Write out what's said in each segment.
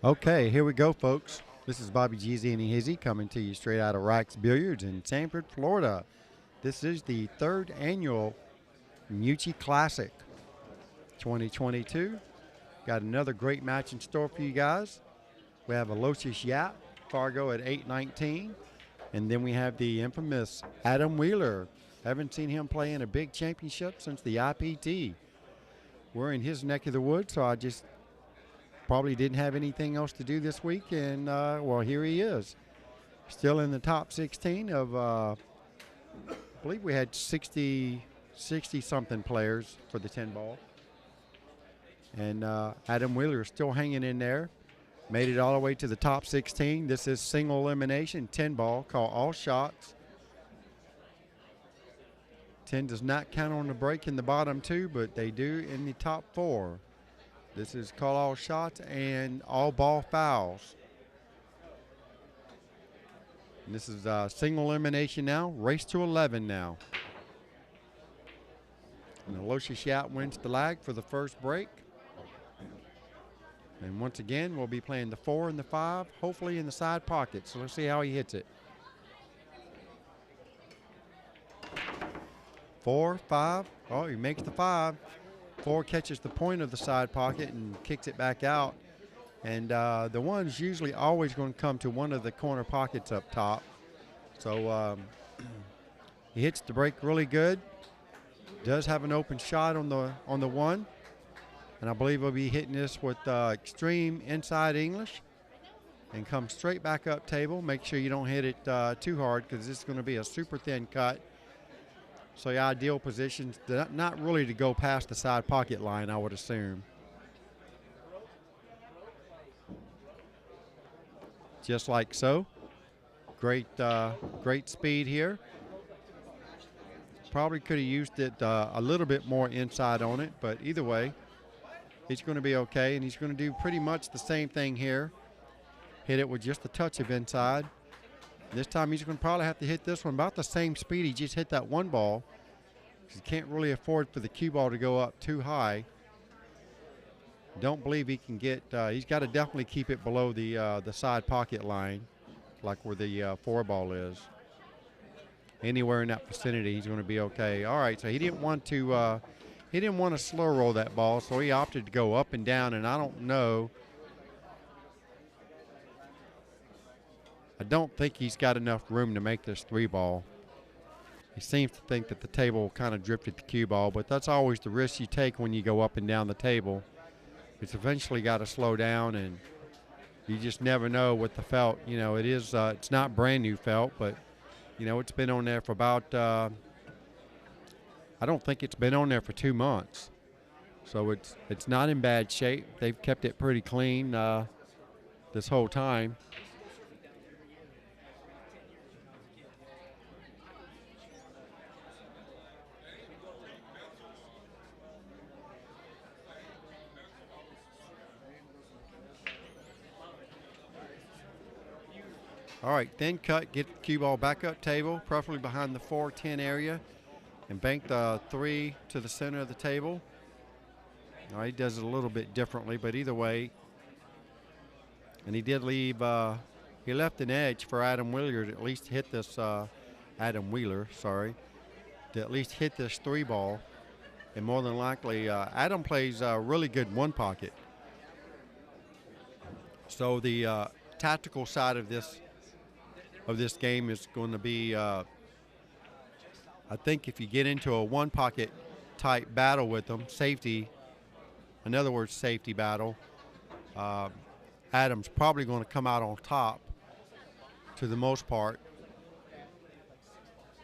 Okay, here we go, folks. This is Bobby Jeezy and Hizzy coming to you straight out of Rack's Billiards in Sanford, Florida. This is the third annual Meucci Classic 2022. Got another great match in store for you guys. We have Aloysius Yapp, Fargo at 819. And then we have the infamous Adam Wheeler. Haven't seen him play in a big championship since the IPT. We're in his neck of the woods, so I just probably didn't have anything else to do this week, and well, here he is, still in the top 16 of I believe we had 60 something players for the 10 ball, and Adam Wheeler is still hanging in there, made it all the way to the top 16. This is single elimination 10 ball, called all shots. 10 does not count on the break in the bottom two, but they do in the top four. This is call all shots and all ball fouls. And this is single elimination now, race to 11 now. And Aloysius Yapp wins the lag for the first break. And once again, we'll be playing the 4 and the 5, hopefully in the side pocket. So let's see how he hits it. 4, 5. Oh, he makes the 5. 4 catches the point of the side pocket and kicks it back out. And the 1's usually always going to come to one of the corner pockets up top. So he hits the break really good. Does have an open shot on the 1. And I believe he'll be hitting this with extreme inside English. And come straight back up table. Make sure you don't hit it too hard, because this is going to be a super thin cut. So the ideal positions, not really to go past the side pocket line, I would assume. Just like so. Great speed here. Probably could have used it a little bit more inside on it, but either way, he's going to be okay, and he's going to do pretty much the same thing here. Hit it with just a touch of inside. This time he's going to probably have to hit this one about the same speed he just hit that 1 ball. He can't really afford for the cue ball to go up too high. Don't believe he can get, he's got to definitely keep it below the side pocket line, like where the 4 ball is. Anywhere in that vicinity, he's going to be okay. All right, so he didn't want to slow roll that ball, so he opted to go up and down, and I don't know. I don't think he's got enough room to make this 3 ball. He seems to think that the table kind of drifted the cue ball, but that's always the risk you take when you go up and down the table. It's eventually got to slow down, and you just never know with the felt. You know, it is, it's not brand new felt, but, you know, it's been on there for about, I don't think it's been on there for 2 months. So it's not in bad shape. They've kept it pretty clean this whole time. All right, thin cut, get the cue ball back up table, preferably behind the 4-10 area, and bank the 3 to the center of the table. All right, he does it a little bit differently, but either way. And he did leave, he left an edge for Adam Wheeler to at least hit this, to at least hit this 3 ball. And more than likely, Adam plays really good 1 pocket. So the tactical side of this game is going to be, I think if you get into a 1 pocket type battle with them, safety, in other words, safety battle, Adam's probably going to come out on top to the most part.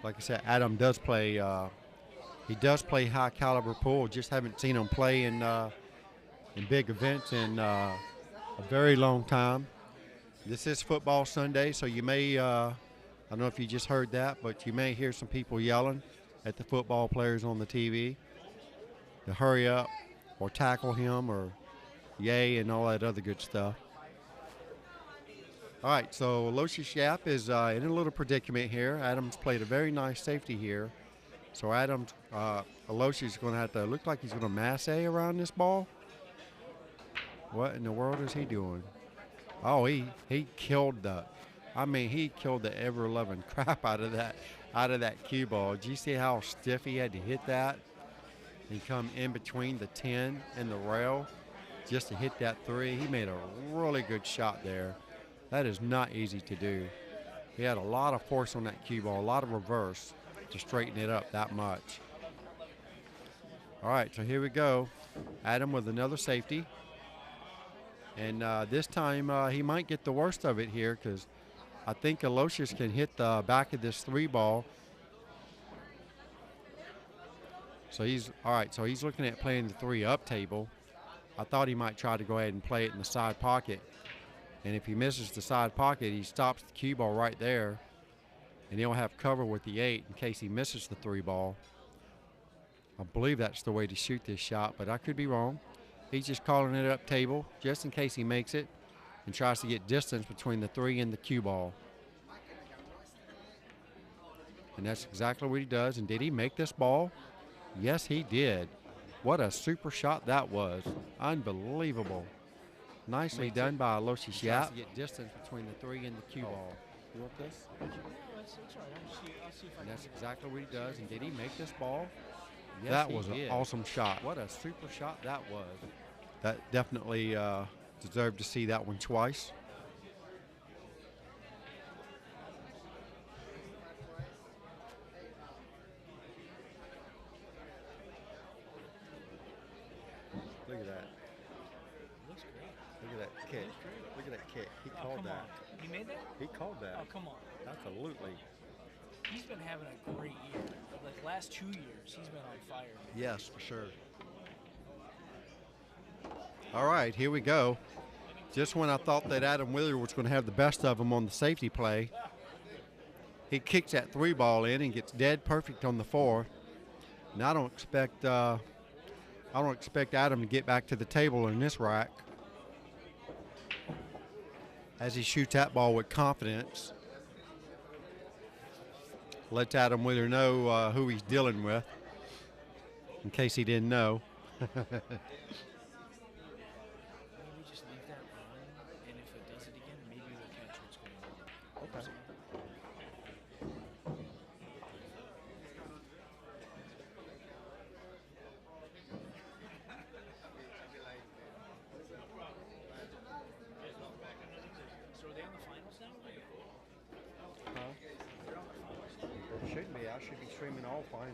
Like I said, Adam does play, he does play high caliber pool. Just haven't seen him play in big events in a very long time. This is football Sunday, so you may, I don't know if you just heard that, but you may hear some people yelling at the football players on the TV to hurry up or tackle him or yay and all that other good stuff. All right, so Aloysius Yapp is in a little predicament here. Adams played a very nice safety here. So Aloysius is going to have to, look like he's going to masse around this ball. What in the world is he doing? Oh, he killed the, I mean, he killed the ever-loving crap out of that cue ball. Did you see how stiff he had to hit that? He come in between the 10 and the rail just to hit that 3. He made a really good shot there. That is not easy to do. He had a lot of force on that cue ball, a lot of reverse to straighten it up that much. All right, so here we go. Adam with another safety. And this time he might get the worst of it here because I think Aloysius can hit the back of this 3 ball. So he's, all right, so he's looking at playing the 3 up table. I thought he might try to go ahead and play it in the side pocket. And if he misses the side pocket, he stops the cue ball right there. And he'll have cover with the 8 in case he misses the 3 ball. I believe that's the way to shoot this shot, but I could be wrong. He's just calling it up table just in case he makes it and tries to get distance between the 3 and the cue ball. And that's exactly what he does. And did he make this ball? Yes, he did. What a super shot that was. Unbelievable. Nicely done by Aloysius Yapp. Get distance between the 3 and the cue ball. You want this? And that's exactly what he does. And did he make this ball? Yes, that was an awesome shot. What a super shot that was. That definitely deserved to see that one twice. Look at that. Looks great. Look at that kick. Look at that kick. He called that. On. He made that? He called that. Oh, come on. Absolutely. He's been having a great year. Like last 2 years, he's been on fire. Yes, for sure. All right, here we go. Just when I thought that Adam Wheeler was going to have the best of him on the safety play, he kicks that 3 ball in and gets dead perfect on the 4. And I don't expect Adam to get back to the table in this rack as he shoots that ball with confidence. Lets Adam Wheeler know who he's dealing with, in case he didn't know. Maybe just leave that run, and if it does it again, maybe we'll catch what's going on. Okay. So are they on the finals now? Huh? It should be. I should be streaming all finals.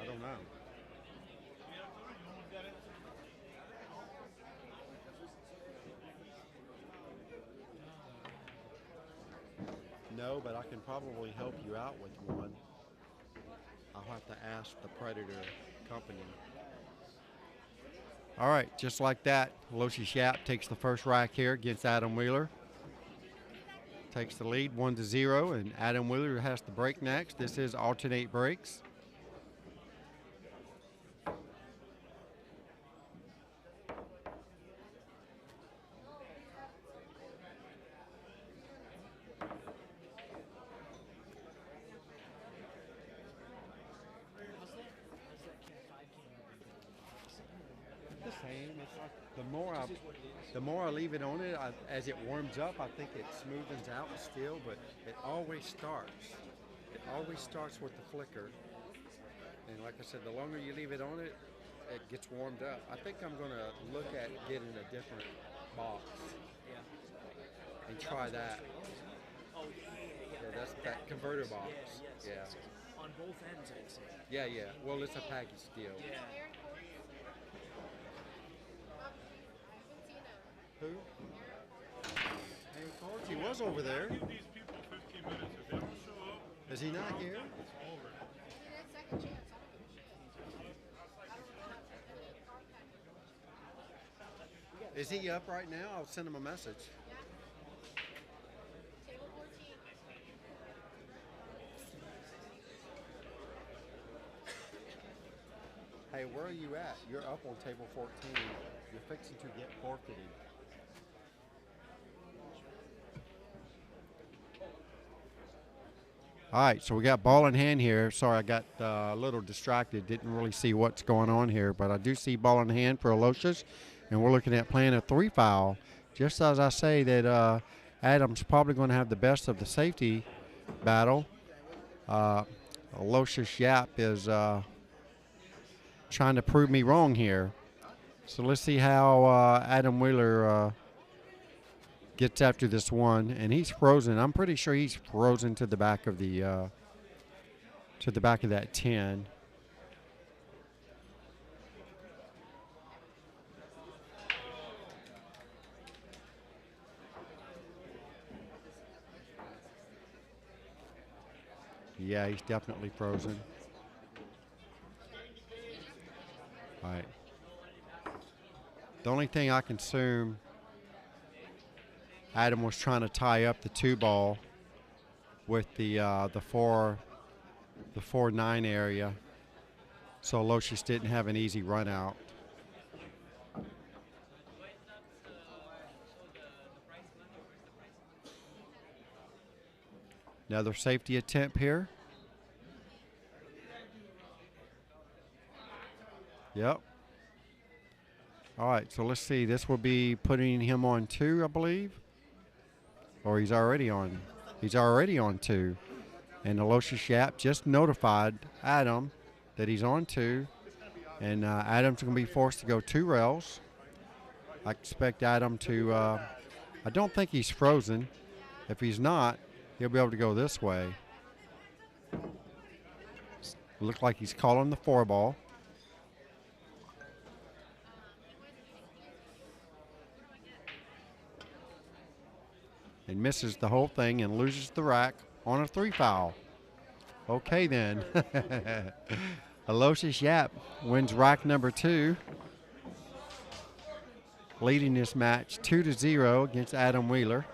I don't know. No, but I can probably help you out with one. I'll have to ask the Predator company. All right, just like that, Aloysius Yapp takes the first rack here against Adam Wheeler. Takes the lead 1-0, and Adam Wheeler has to break next. This is alternate breaks. The same. It's like the more I leave it on it, as it warms up, I think it smoothens out still, but it always starts. It always starts with the flicker. And like I said, the longer you leave it on it, it gets warmed up. I think I'm going to look at getting a different box and try that. Oh, yeah. That's that converter box. Yeah. On both ends, I'd say. Yeah, yeah. Well, it's a package deal. Yeah. Who? Hey, Cards, he was over there. Give these people 15 minutes. If they don't show up, Is he not here? it's over. Is he up right now? I'll send him a message. Hey, where are you at? You're up on table 14. You're fixing to get forfeited. All right, so we got ball in hand here. Sorry, I got a little distracted. Didn't really see what's going on here, but I do see ball in hand for Aloysius. and we're looking at playing a 3-foul. Just as I say that Adam's probably going to have the best of the safety battle, Aloysius Yapp is trying to prove me wrong here. So let's see how Adam Wheeler gets after this one, and he's frozen. I'm pretty sure he's frozen to the back of the that 10. Yeah, he's definitely frozen. All right. The only thing I can assume, Adam was trying to tie up the 2 ball with the 4-9 area, so Aloysius didn't have an easy run out. Another safety attempt here. Yep. All right, so let's see. This will be putting him on 2, I believe. Or he's already on. He's already on 2. And Aloysius Yapp just notified Adam that he's on 2. And Adam's going to be forced to go 2 rails. I expect Adam to, I don't think he's frozen. If he's not, he'll be able to go this way. Looks like he's calling the 4-ball. And misses the whole thing and loses the rack on a 3-foul. Okay then. Aloysius Yapp wins rack number 2, leading this match 2-0 against Adam Wheeler.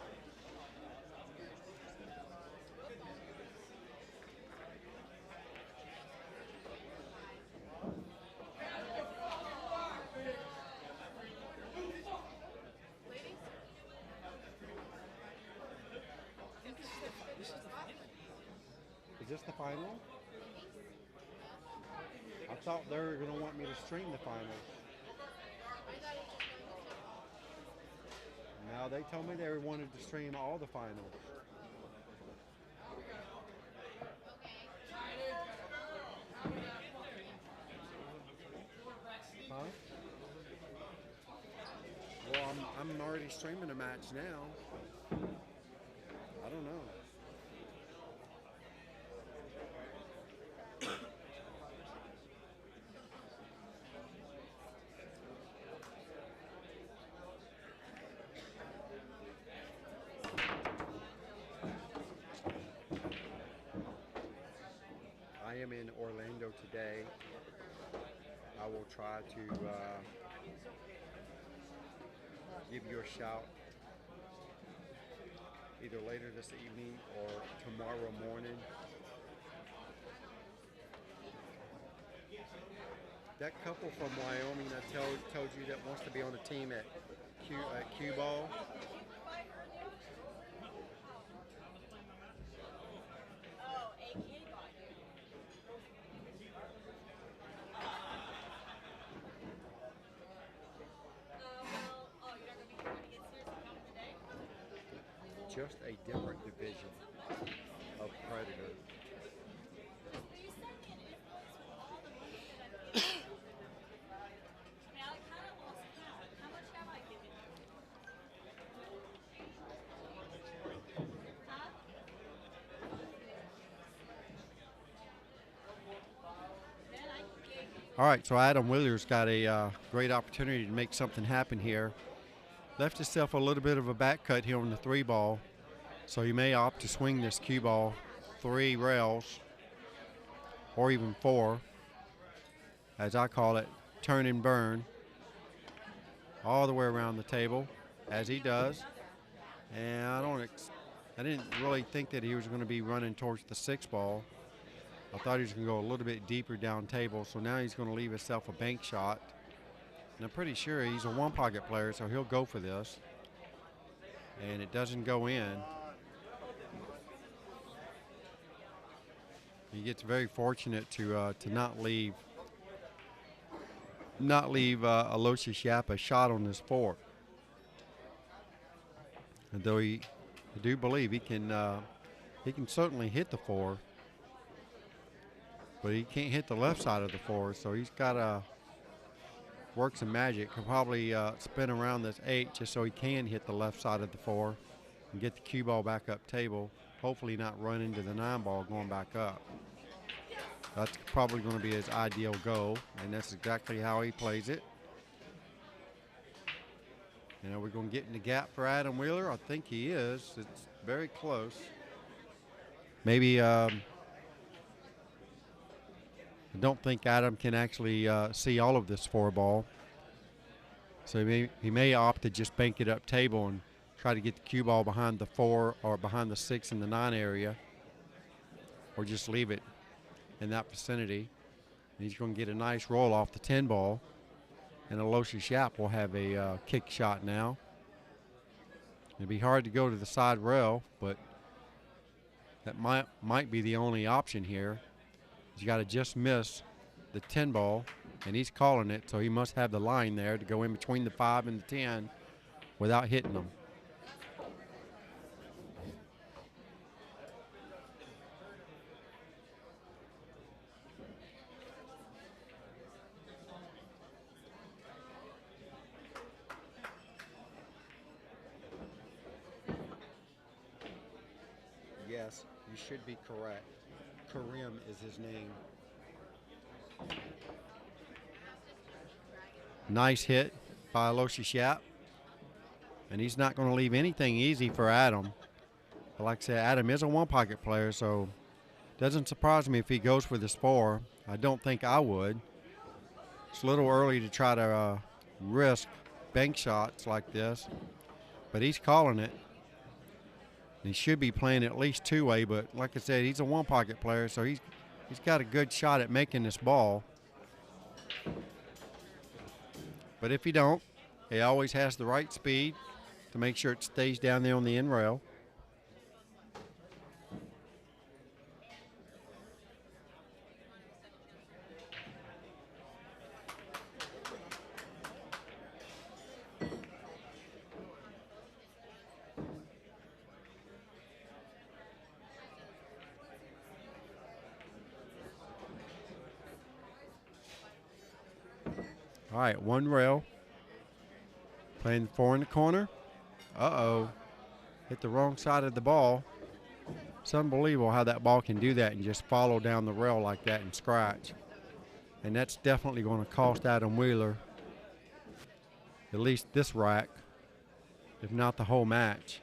Is this the final? I thought they were going to want me to stream the finals. No, they told me they wanted to stream all the finals. Huh? Well, I'm already streaming a match now. I don't know. I am in Orlando today. I will try to give you a shout either later this evening or tomorrow morning. That couple from Wyoming I told you that wants to be on the team at Cue Ball. Just a different division of Predator. All right, so Adam Wheeler's got a great opportunity to make something happen here. Left himself a little bit of a back cut here on the 3-ball, so he may opt to swing this cue ball 3 rails or even 4, as I call it, turn and burn, all the way around the table, as he does. And I didn't really think that he was going to be running towards the 6-ball. I thought he was going to go a little bit deeper down table, so now he's going to leave himself a bank shot. And I'm pretty sure he's a 1-pocket player, so he'll go for this. And it doesn't go in. He gets very fortunate to not leave not leave Aloysius Yapp a shot on this 4. And though I do believe he can certainly hit the 4, but he can't hit the left side of the 4, so he's got to work some magic. He'll probably spin around this 8 just so he can hit the left side of the 4 and get the cue ball back up table. Hopefully not run into the 9 ball going back up. That's probably going to be his ideal goal, and that's exactly how he plays it. You know, we're going to get in the gap for Adam Wheeler. I think he is. It's very close. Maybe I don't think Adam can actually see all of this 4 ball. So he may opt to just bank it up table and try to get the cue ball behind the 4 or behind the 6 in the 9 area, or just leave it in that vicinity. And he's going to get a nice roll off the 10 ball, and Aloysius Yapp will have a kick shot now. It'd be hard to go to the side rail, but that might be the only option here. He's got to just miss the 10 ball, and he's calling it, so he must have the line there to go in between the 5 and the 10 without hitting them. Yes, you should be correct. Karim is his name. Nice hit by Aloysius Yapp. And he's not going to leave anything easy for Adam. But like I said, Adam is a one-pocket player, so it doesn't surprise me if he goes for this 4. I don't think I would. It's a little early to try to risk bank shots like this. But he's calling it. He should be playing at least 2-way, but like I said, he's a one-pocket player, so he's got a good shot at making this ball. But if he don't, he always has the right speed to make sure it stays down there on the end rail. All right, 1 rail. Playing 4 in the corner. Uh-oh. Hit the wrong side of the ball. It's unbelievable how that ball can do that and just follow down the rail like that and scratch. And that's definitely going to cost Adam Wheeler at least this rack, if not the whole match.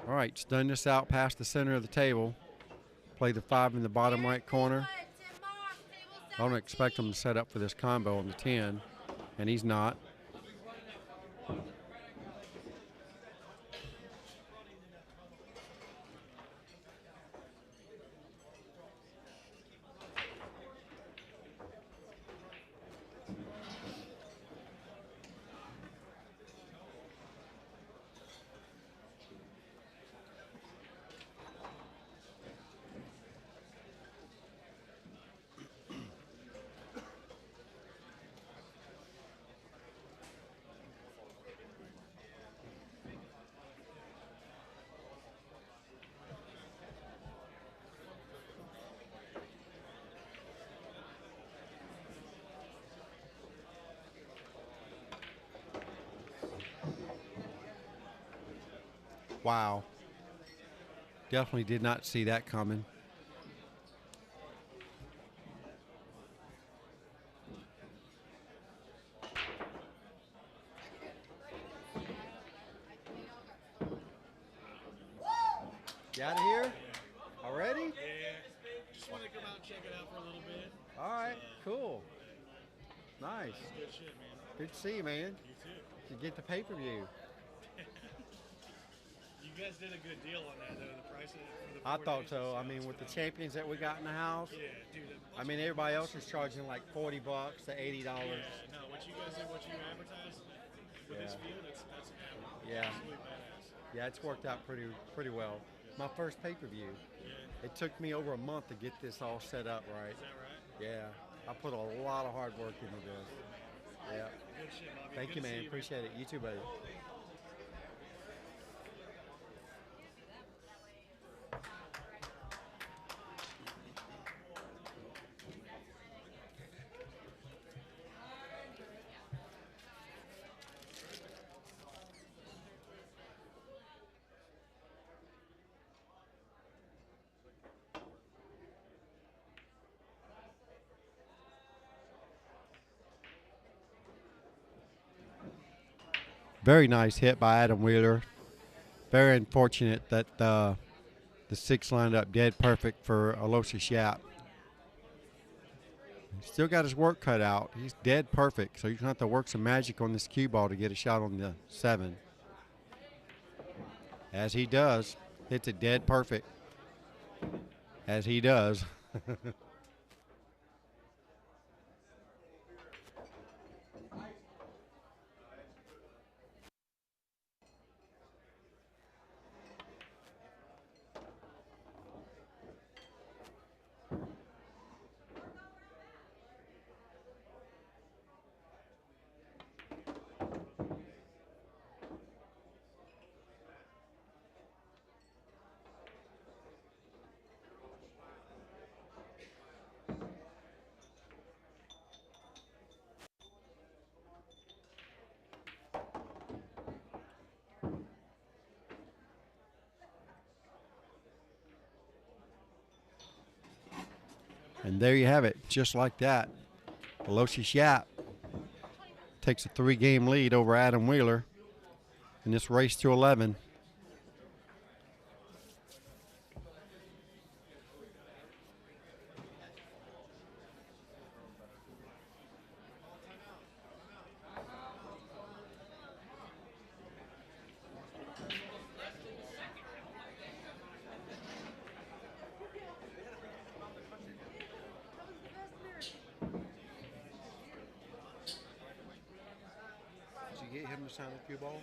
All right, stun this out past the center of the table. Play the 5 in the bottom right corner. I don't expect him to set up for this combo on the 10, and he's not. Wow. Definitely did not see that coming. You out of here? Already? Yeah. Just want to come out and check it out for a little bit. All right, cool. Nice. Good shit, man. Good to see you, man. You too. You get the pay-per-view. You guys did a good deal on that, though. The price of it. I thought so. I mean, with the champions that we got in the house, Yeah, dude. I mean, everybody else is charging like $40 to $80. Yeah, no, what you guys did, what you advertised, With this Yeah. field, that's Yeah. absolutely badass. Yeah, it's worked out pretty well. My first pay-per-view. Yeah. It took me over a month to get this all set up right. Is that right? Yeah, I put a lot of hard work into this. Yeah. Good shit, Bobby. Thank Good you, to see man. you, Appreciate it. You too, buddy. Very nice hit by Adam Wheeler. Very unfortunate that the six lined up dead perfect for Aloysius Yapp. He's still got his work cut out. He's dead perfect, so you're going to have to work some magic on this cue ball to get a shot on the 7. As he does. Hits it dead perfect. As he does. And there you have it, just like that. Aloysius Yapp takes a 3-game lead over Adam Wheeler in this race to 11. Did you get him to sign the cue ball?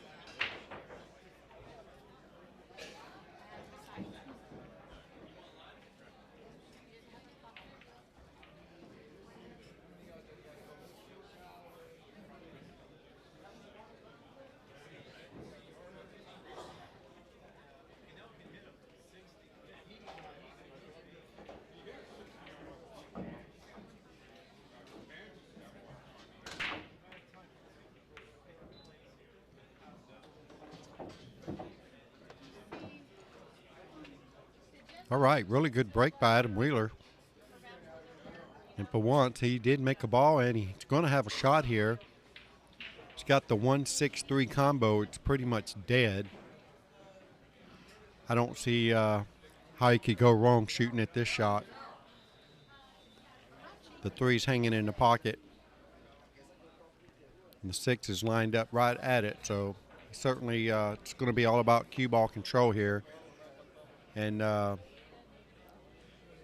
All right, really good break by Adam Wheeler. And for once, he did make a ball, and he's going to have a shot here. He's got the 1-6-3 combo. It's pretty much dead. I don't see how he could go wrong shooting at this shot. The 3's hanging in the pocket. And the 6 is lined up right at it. So certainly it's going to be all about cue ball control here. And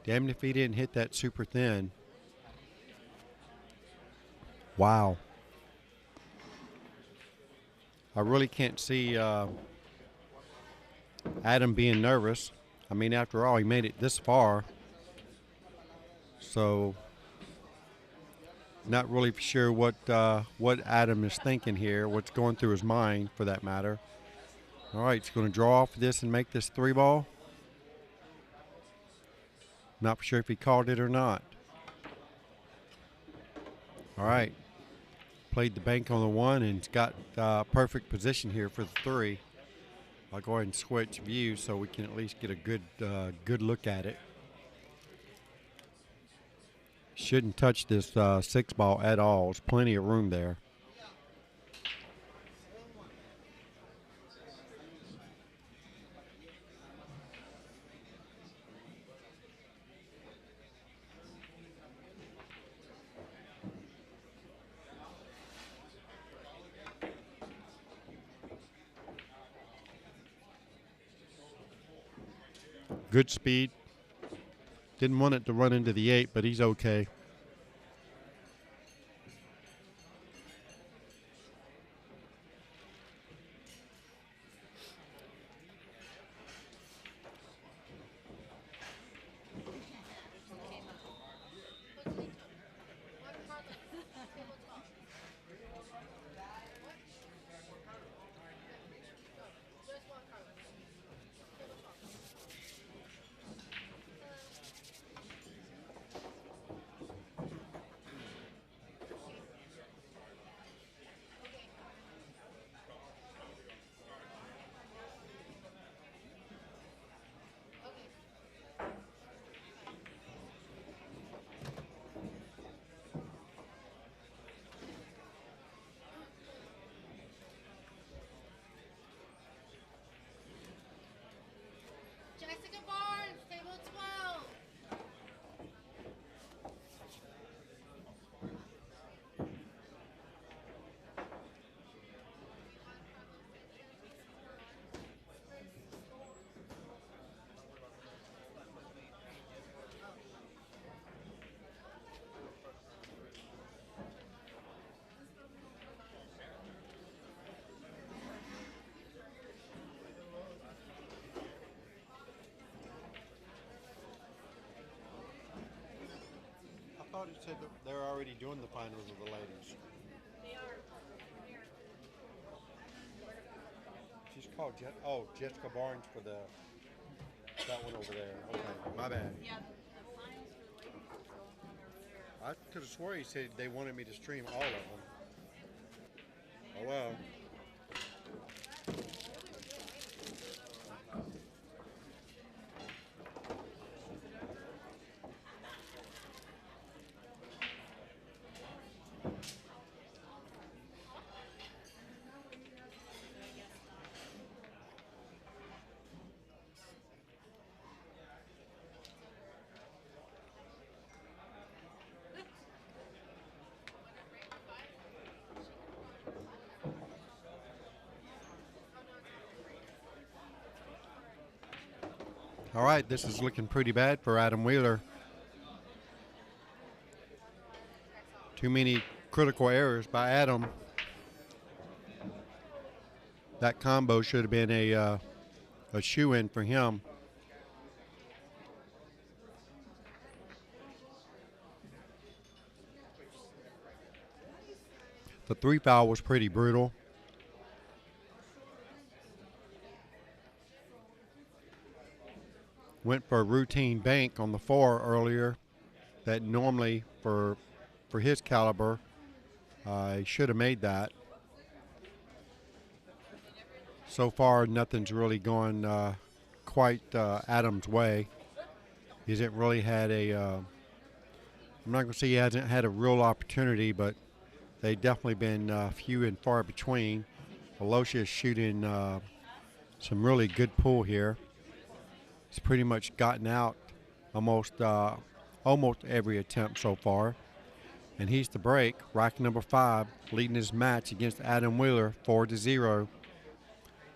damn if he didn't hit that super thin. Wow. I really can't see Adam being nervous. I mean, after all, he made it this far. So, not really sure what Adam is thinking here, what's going through his mind, for that matter. All right, he's going to draw off this and make this 3-ball. Not sure if he called it or not. All right. Played the bank on the 1 and got perfect position here for the 3. I'll go ahead and switch views so we can at least get a good look at it. Shouldn't touch this 6-ball at all. There's plenty of room there. Good speed. Didn't want it to run into the 8, but he's okay. thought it said that they're already doing the finals of the ladies. She's called Jessica Barnes for that one over there. Okay, my bad. I could have swore he said they wanted me to stream all of them. Oh well. All right, this is looking pretty bad for Adam Wheeler. Too many critical errors by Adam. That combo should have been a shoe-in for him. The 3 foul was pretty brutal. Went for a routine bank on the 4 earlier that normally for his caliber, he should have made that. So far, nothing's really gone quite Adam's way. He hasn't really had I'm not going to say he hasn't had a real opportunity, but they've definitely been few and far between. Aloysius shooting some really good pool here. He's pretty much gotten out almost every attempt so far. And he's the break, rack number 5, leading his match against Adam Wheeler 4-0.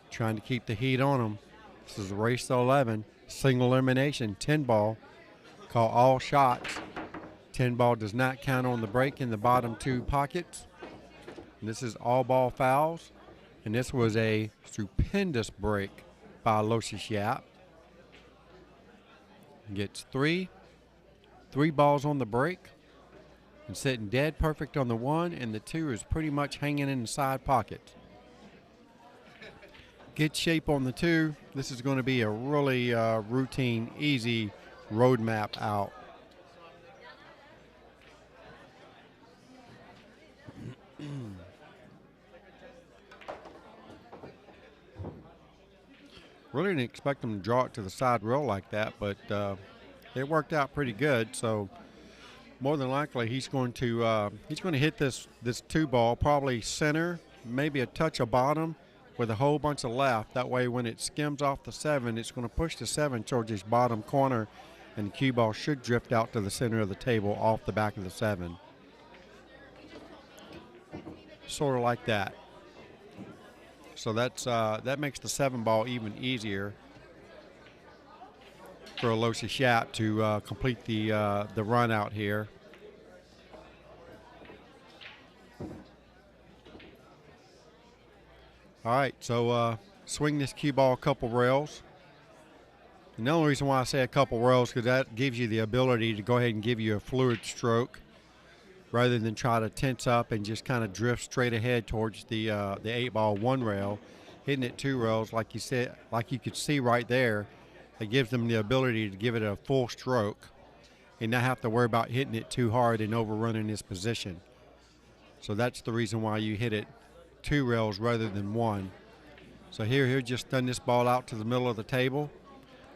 Trying to keep the heat on him. This is race to 11, single elimination, 10 ball. Call all shots. 10 ball does not count on the break in the bottom 2 pockets. And this is all ball fouls. And this was a stupendous break by Aloysius Yapp. Gets 3 balls on the break and sitting dead perfect on the 1, and the 2 is pretty much hanging in the side pocket. Good shape on the 2. This is going to be a really routine, easy road map out. Really didn't expect him to draw it to the side rail like that, but it worked out pretty good. So more than likely, he's going to hit this 2 ball, probably center, maybe a touch of bottom, with a whole bunch of left. That way, when it skims off the 7, it's going to push the 7 towards his bottom corner, and the cue ball should drift out to the center of the table off the back of the 7. Sort of like that. So that makes the 7 ball even easier for Aloysius Yapp to complete the run out here. All right, so swing this cue ball a couple rails. And the only reason why I say a couple rails because that gives you the ability to go ahead and give you a fluid stroke rather than try to tense up and just kind of drift straight ahead towards the 8-ball 1 rail, hitting it 2 rails like you said, like you could see right there. It gives them the ability to give it a full stroke and not have to worry about hitting it too hard and overrunning this position. So that's the reason why you hit it 2 rails rather than 1. So here, he'll just stun this ball out to the middle of the table.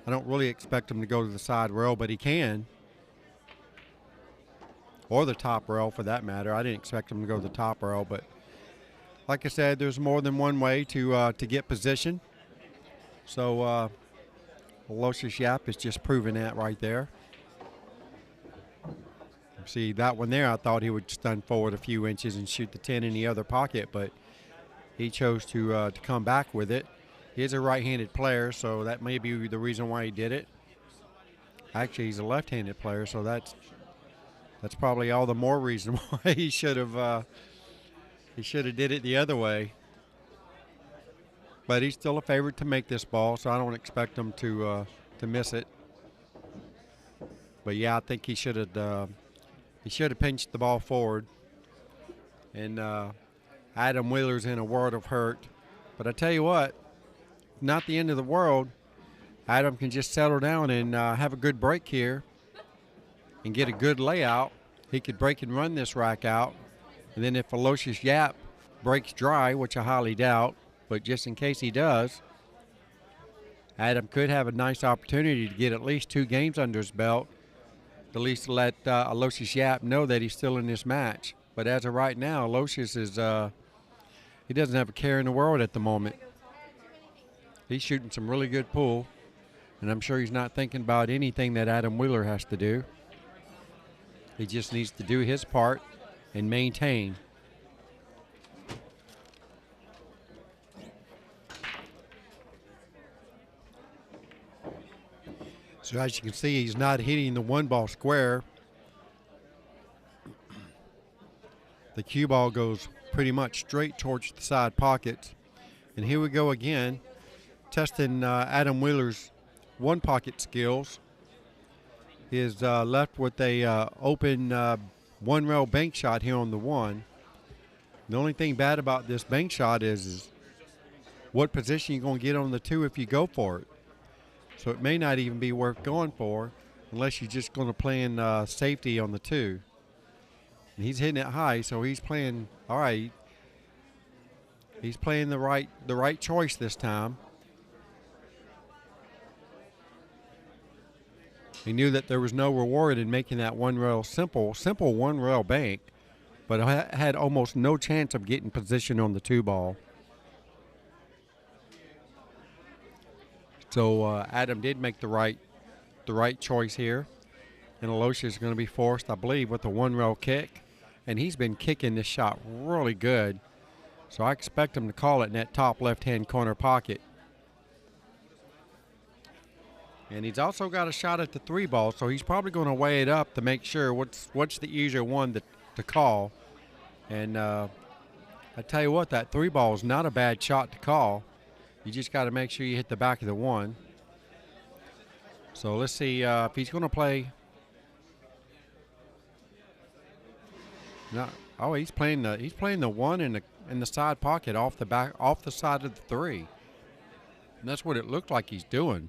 I don't really expect him to go to the side rail, but he can. Or the top rail for that matter. I didn't expect him to go to the top rail, but like I said, there's more than one way to get position. So Aloysius Yapp is just proving that right there. See, that one there, I thought he would stun forward a few inches and shoot the 10 in the other pocket, but he chose to come back with it. He is a right-handed player, so that may be the reason why he did it. Actually, he's a left-handed player, so that's probably all the more reason why he should have did it the other way. But he's still a favorite to make this ball, so I don't expect him to miss it. But yeah, I think he should have He should have pinched the ball forward. And Adam Wheeler's in a world of hurt. But I tell you what, not the end of the world. Adam can just settle down and have a good break here and get a good layout. He could break and run this rack out. And then if Aloysius Yapp breaks dry, which I highly doubt, but just in case he does, Adam could have a nice opportunity to get at least 2 games under his belt, at least let Aloysius Yapp know that he's still in this match. But as of right now, Aloysius is he doesn't have a care in the world at the moment. He's shooting some really good pool, and I'm sure he's not thinking about anything that Adam Wheeler has to do. He just needs to do his part and maintain. So as you can see, he's not hitting the 1-ball square. The cue ball goes pretty much straight towards the side pockets. And here we go again, testing Adam Wheeler's 1-pocket skills. He is left with a open 1-rail bank shot here on the 1. The only thing bad about this bank shot is what position you're going to get on the 2 if you go for it. So it may not even be worth going for unless you're just going to play in safety on the 2. And he's hitting it high, so he's playing all right. He's playing the right choice this time. He knew that there was no reward in making that 1-rail simple 1-rail bank, but I had almost no chance of getting position on the 2-ball. So Adam did make the right choice here, and Aloysius is going to be forced, I believe, with a 1-rail kick, and he's been kicking this shot really good. So I expect him to call it in that top left-hand corner pocket. And he's also got a shot at the 3-ball, so he's probably going to weigh it up to make sure what's the easier one to call. And I tell you what, that 3-ball is not a bad shot to call. You just got to make sure you hit the back of the 1. So let's see if he's going to play. No, oh, he's playing the 1 in the side pocket off the side of the 3. And that's what it looked like he's doing.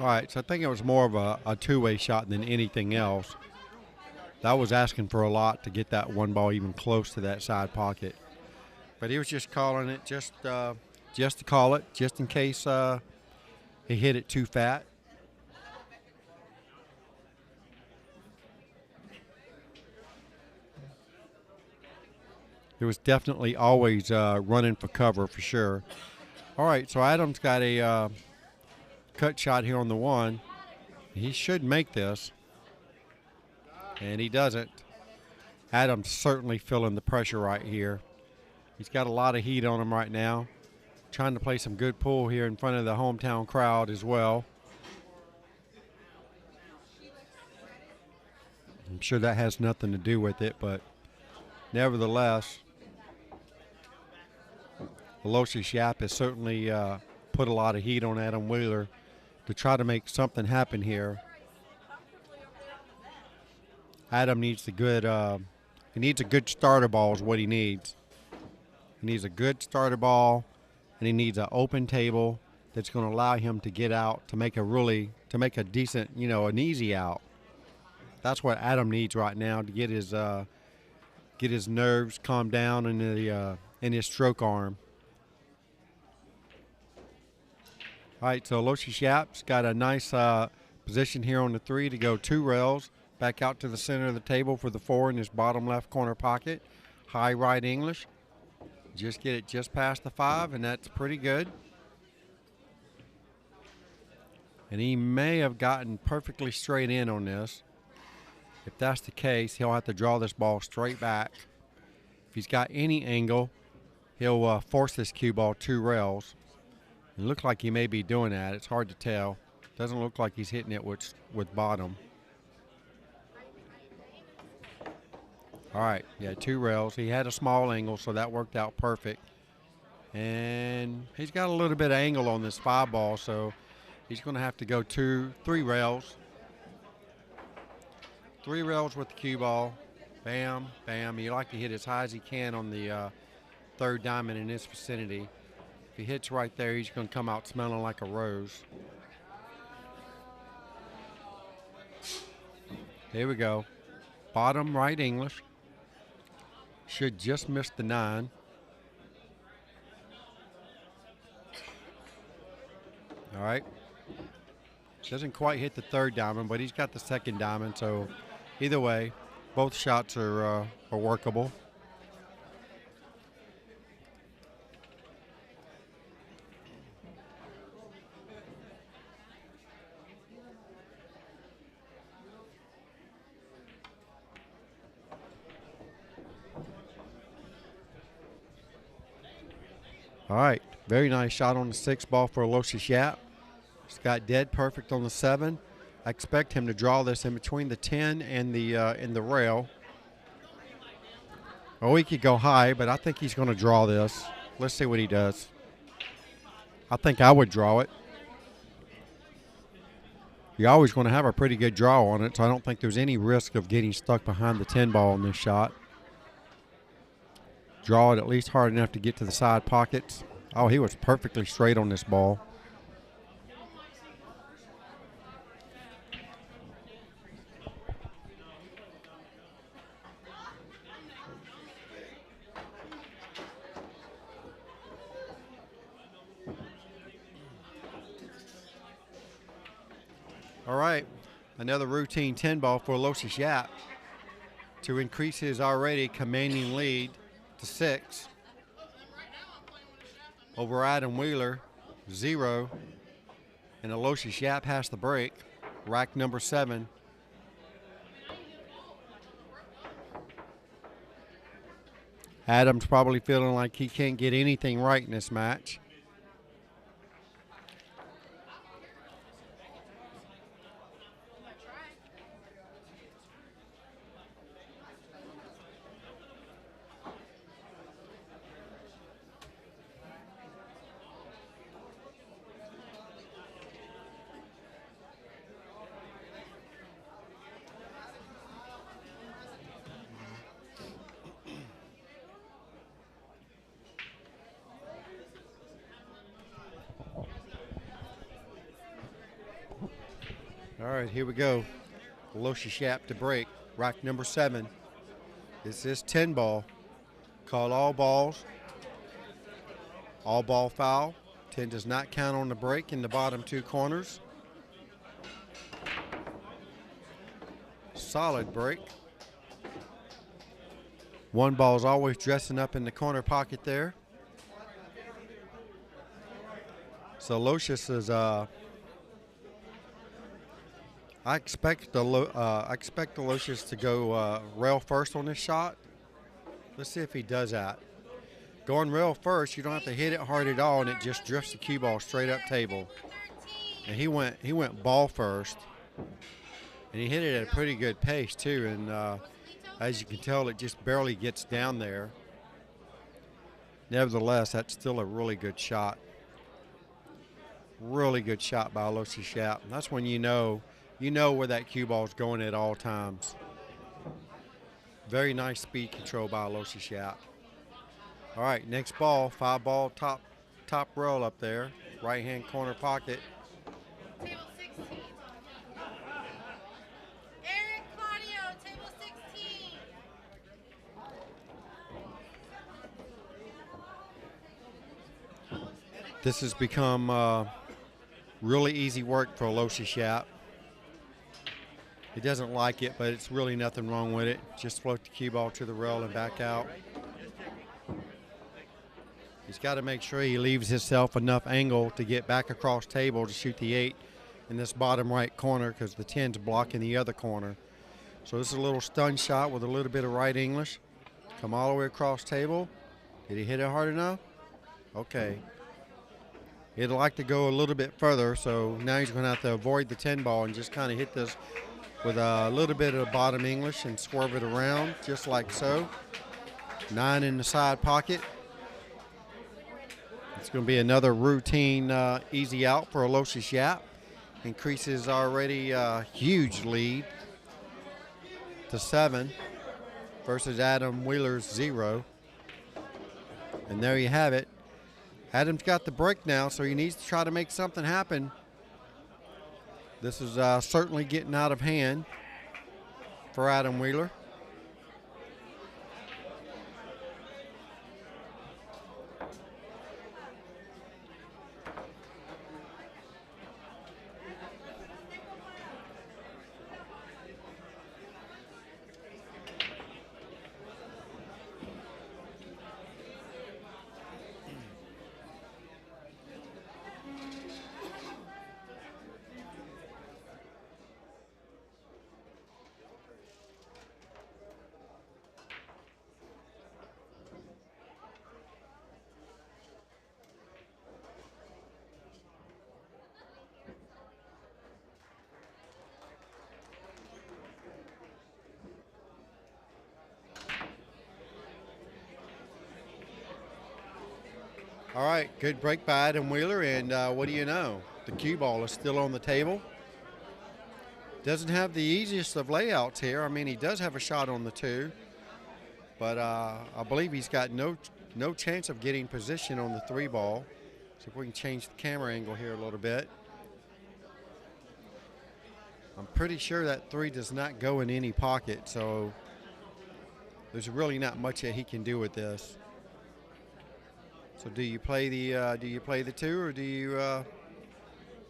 All right, so I think it was more of a two-way shot than anything else. That was asking for a lot to get that 1-ball even close to that side pocket. But he was just calling it just to call it, just in case he hit it too fat. It was definitely always running for cover for sure. All right, so Adam's got a cut shot here on the 1. He should make this, and he doesn't. Adam's certainly feeling the pressure right here. He's got a lot of heat on him right now, trying to play some good pool here in front of the hometown crowd as well. I'm sure that has nothing to do with it, but nevertheless, Aloysius Yapp has certainly put a lot of heat on Adam Wheeler to try to make something happen here. Adam needs a good starter ball is what he needs. He needs a good starter ball, and he needs an open table that's going to allow him to get out to make a decent, an easy out. That's what Adam needs right now to get his nerves calmed down in his stroke arm. All right, so Aloysius Yapp's got a nice position here on the 3 to go 2 rails, back out to the center of the table for the 4 in his bottom left corner pocket. High right English. Just get it just past the 5, and that's pretty good. And he may have gotten perfectly straight in on this. If that's the case, he'll have to draw this ball straight back. If he's got any angle, he'll force this cue ball 2 rails. It looks like he may be doing that. It's hard to tell. Doesn't look like he's hitting it with bottom. All right, yeah, 2 rails. He had a small angle, so that worked out perfect. And he's got a little bit of angle on this 5 ball, so he's going to have to go 3 rails. 3 rails with the cue ball. Bam, bam. You like to hit as high as he can on the 3rd diamond in this vicinity. If he hits right there, he's going to come out smelling like a rose. Here we go. Bottom right English. Should just miss the 9. All right. Doesn't quite hit the 3rd diamond, but he's got the 2nd diamond, so either way, both shots are workable. All right, very nice shot on the 6 ball for Aloysius Yapp. He's got dead perfect on the 7. I expect him to draw this in between the 10 and the rail. Oh, he could go high, but I think he's going to draw this. Let's see what he does. I think I would draw it. You're always going to have a pretty good draw on it, so I don't think there's any risk of getting stuck behind the 10 ball in this shot. Draw it at least hard enough to get to the side pockets. Oh, he was perfectly straight on this ball. All right, another routine 10 ball for Aloysius Yapp to increase his already commanding lead to 6. Over Adam Wheeler, 0. And Aloysius Yapp has the break. Rack number 7. Adam's probably feeling like he can't get anything right in this match. All right, here we go. Aloysius Yapp to break. Rack number 7. This is 10 ball. Call all balls. All ball foul. 10 does not count on the break in the bottom 2 corners. Solid break. 1 ball is always dressing up in the corner pocket there. So Aloysius is I expect Aloysius to go rail first on this shot. Let's see if he does that. Going rail first, you don't have to hit it hard at all, and it just drifts the cue ball straight up table. And he went ball first, and he hit it at a pretty good pace too. And as you can tell, it just barely gets down there. Nevertheless, that's still a really good shot. Really good shot by Aloysius Yapp. That's when you know where that cue ball is going at all times. Very nice speed control by Aloysius Yapp. All right, next ball, 5 ball, top roll up there, right hand corner pocket. Table 16. Eric Claudio, table 16. This has become really easy work for Aloysius Yapp. He doesn't like it, but it's really nothing wrong with it. Just float the cue ball to the rail and back out. He's got to make sure he leaves himself enough angle to get back across table to shoot the 8 in this bottom right corner, because the 10's blocking the other corner. So this is a little stun shot with a little bit of right English. Come all the way across table. Did he hit it hard enough? Okay. He'd like to go a little bit further, so now he's going to have to avoid the 10 ball and just kind of hit this with a little bit of bottom English and swerve it around just like so. 9 in the side pocket. It's going to be another routine easy out for Aloysius Yapp. Increases already huge lead to 7 versus Adam Wheeler's 0. And there you have it. Adam's got the break now, so he needs to try to make something happen. This is certainly getting out of hand for Adam Wheeler. All right, good break by Adam Wheeler, and what do you know? The cue ball is still on the table. Doesn't have the easiest of layouts here. I mean, he does have a shot on the 2, but I believe he's got no chance of getting position on the 3 ball. So if we can change the camera angle here a little bit. I'm pretty sure that 3 does not go in any pocket, so there's really not much that he can do with this. So do you play the 2 or do you? All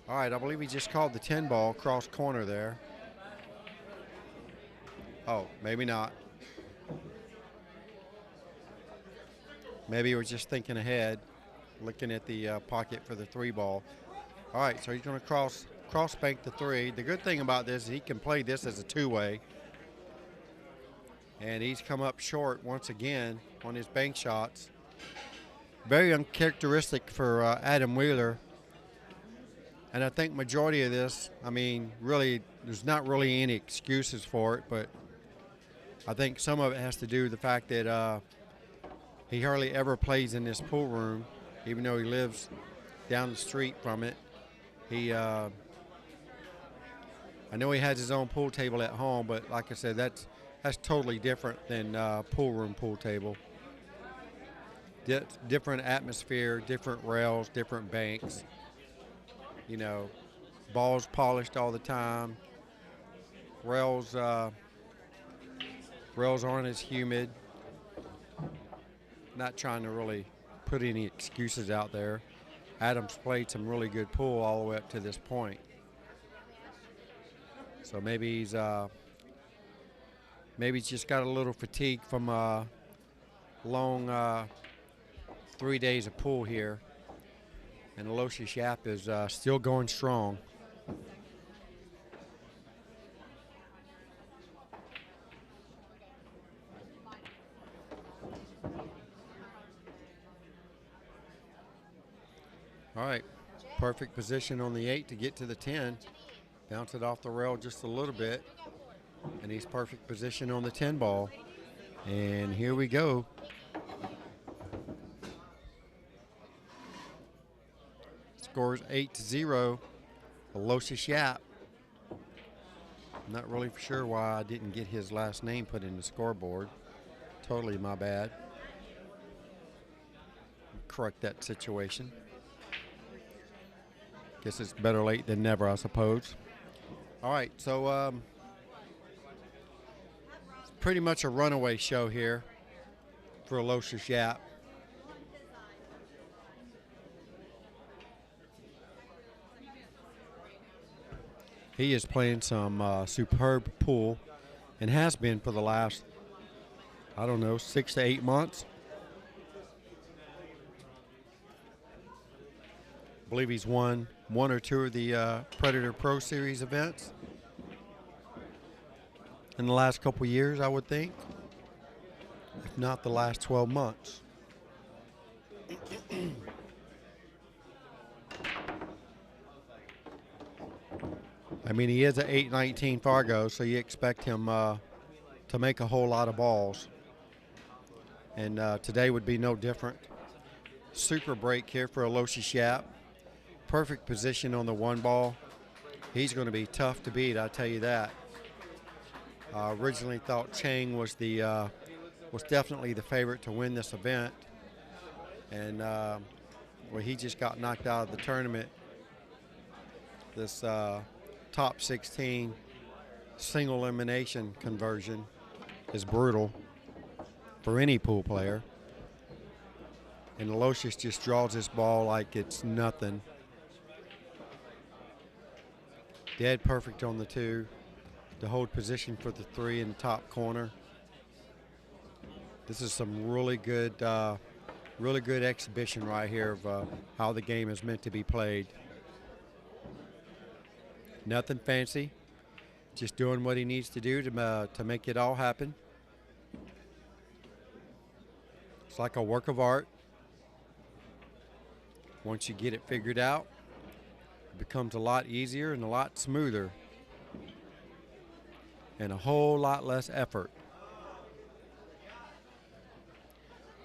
right, I believe he just called the 10 ball cross corner there. Oh, maybe not. Maybe he was just thinking ahead, looking at the pocket for the 3 ball. All right, so he's going to cross bank the 3. The good thing about this is he can play this as a 2-way. And he's come up short once again on his bank shots. Very uncharacteristic for Adam Wheeler. And I think majority of this, I mean, really, there's not really any excuses for it, but I think some of it has to do with the fact that he hardly ever plays in this pool room, even though he lives down the street from it. I know he has his own pool table at home, but like I said, that's totally different than pool table. Different atmosphere, different rails, different banks. You know, balls polished all the time. Rails aren't as humid. Not trying to really put any excuses out there. Adam's played some really good pool all the way up to this point. So maybe he's just got a little fatigue from a long 3 days of pool here. And Aloysius Yapp is still going strong. All right, perfect position on the 8 to get to the 10. Bounce it off the rail just a little bit. And he's perfect position on the 10 ball. And here we go. Scores 8-0. Aloysius Yapp. Not really sure why I didn't get his last name put in the scoreboard. Totally my bad. Correct that situation. Guess it's better late than never, I suppose. All right, so it's pretty much a runaway show here for Aloysius Yapp. He is playing some superb pool and has been for the last, I don't know, 6 to 8 months. I believe he's won 1 or 2 of the Predator Pro Series events in the last couple years, I would think, if not the last 12 months. I mean, he is an 819 Fargo, so you expect him to make a whole lot of balls. And today would be no different. Super break here for Aloysius Yapp. Perfect position on the one ball. He's going to be tough to beat, I tell you that. Originally thought Chang was definitely the favorite to win this event, and well, he just got knocked out of the tournament. This top 16 single elimination conversion is brutal for any pool player, and Aloysius just draws this ball like it's nothing. Dead perfect on the 2. To hold position for the 3 in the top corner. This is some really good exhibition right here of how the game is meant to be played. Nothing fancy, just doing what he needs to do to make it all happen. It's like a work of art. Once you get it figured out, it becomes a lot easier and a lot smoother. And a whole lot less effort.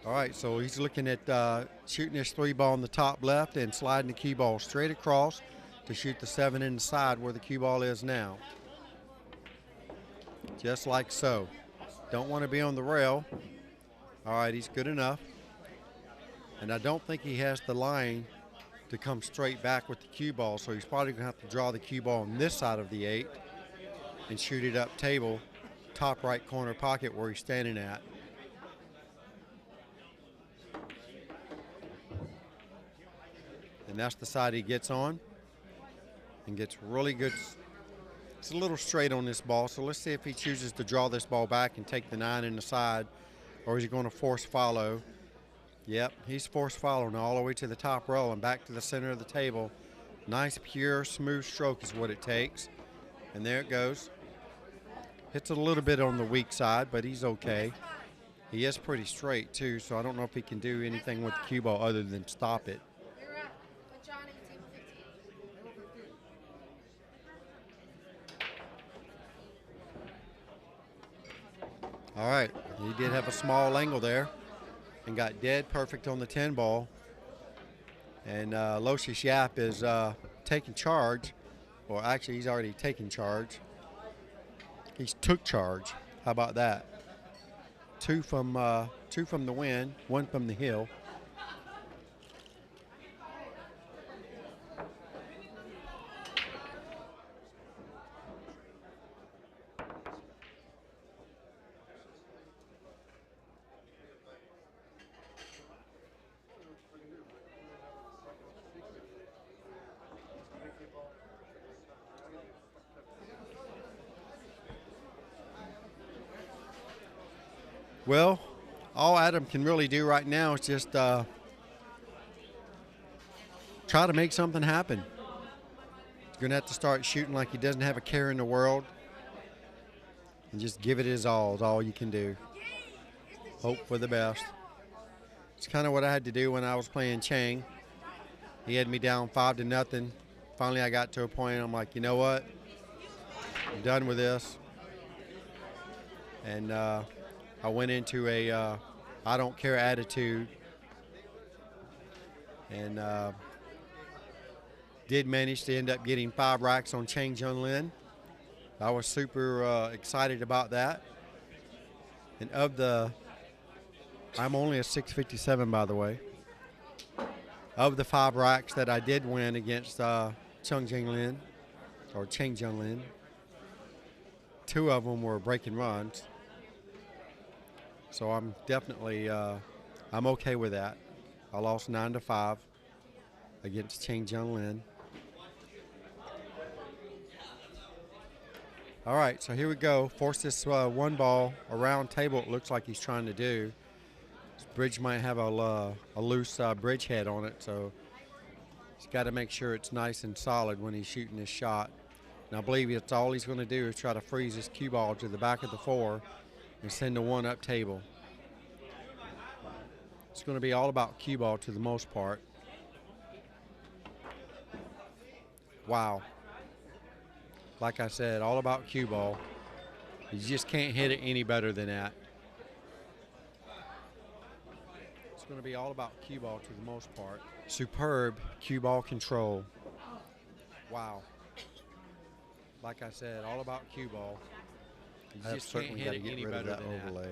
All right, so he's looking at shooting his 3 ball in the top left and sliding the cue ball straight across to shoot the 7 in the side where the cue ball is now. Just like so. Don't want to be on the rail. All right, he's good enough. And I don't think he has the line to come straight back with the cue ball, so he's probably going to have to draw the cue ball on this side of the 8 and shoot it up table, top right corner pocket where he's standing at. And that's the side he gets on and gets really good. It's a little straight on this ball, so let's see if he chooses to draw this ball back and take the 9 in the side, or is he going to force follow? Yep, he's force following all the way to the top row and back to the center of the table. Nice, pure, smooth stroke is what it takes. And there it goes. Hits it a little bit on the weak side, but he's okay. He is pretty straight, too, so I don't know if he can do anything with the cue ball other than stop it. You're up with Johnny, table 15. All right, he did have a small angle there and got dead perfect on the 10 ball. And Aloysius Yapp is taking charge. Well, actually, he's already taken charge. He's took charge. How about that? 2 from the win, 1 from the hill. Well, all Adam can really do right now is just try to make something happen. He's going to have to start shooting like he doesn't have a care in the world and just give it his all is all you can do. Hope for the best. It's kind of what I had to do when I was playing Chang. He had me down 5-0. Finally, I got to a point I'm like, you know what? I'm done with this. And I went into a I don't care attitude, and did manage to end up getting 5 racks on Chang Junlin. I was super excited about that. And I'm only a 657 by the way. Of the 5 racks that I did win against Chang Junlin, 2 of them were breaking runs. So I'm definitely, I'm okay with that. I lost 9-5 against Chang Junlin. All right, so here we go. Force this 1 ball around table. It looks like he's trying to do. This bridge might have a loose bridge head on it, so he's got to make sure it's nice and solid when he's shooting this shot. And I believe that's all he's going to do is try to freeze this cue ball to the back of the 4 and send the 1 up table. It's going to be all about cue ball to the most part. Like I said, all about cue ball. You just can't hit it any better than that. It's going to be all about cue ball to the most part. Superb cue ball control. Wow. Like I said, all about cue ball. You just can't hit it any better than that.